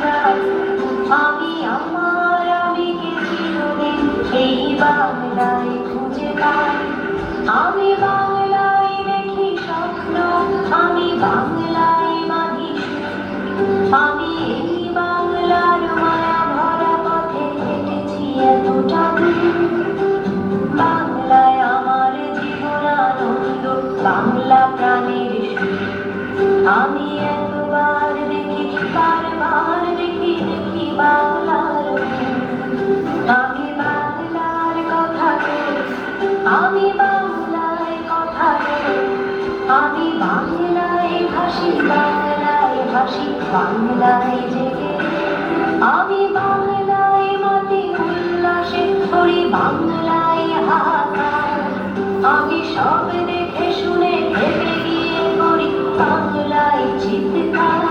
যায়। আমি আমার আবেগে চিরদিন এই বাংলায় খুঁজে পাই। আমি বাংলায় দেখি স্বপ্ন, আমি বাংলায় বাঁধি সুর। আমি এই বাংলার মায়া ভরা পথে হেঁটেছি এতটা দূর। বাংলায় আমার জীবন আনন্দ, বাংলা প্রাণের সুর। আমি একবার দেখি, বারবার দেখি, দেখি বাংলার মুখ। আমি বাংলার কথা কই, আমি বাংলায় কথা কই। আমি বাংলায় ভাসি, বাংলায় ভাসি, বাংলায় জেগে। আমি বাংলায় মাটি উল্লাসে করি, বাংলায় হাহাকার। আমি সব দেখে শুনে ভেবে গিয়ে করি বাংলায় চিৎকার।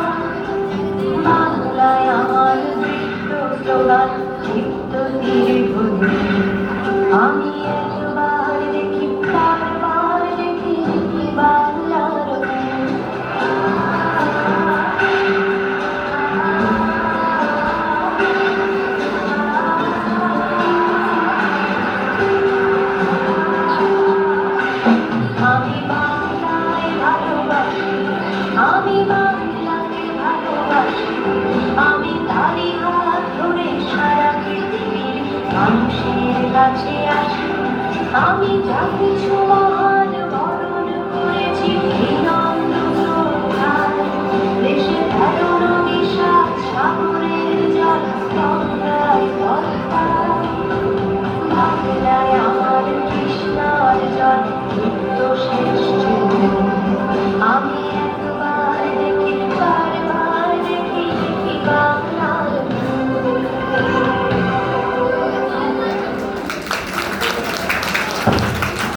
বাংলায় আমার নৃত্য স্লোগান, চিত্ত তীরধ্বনি। আমি একবার দেখি, বারবার দেখি, দেখি বাংলার মুখ। আমি বাংলায় ভালোবাসি, আমি বাংলাকে ভালোবাসি। আমি তারই হাত ধরে সারা পৃথিবীর মানুষের কাছে আসি। আমি যা কিছু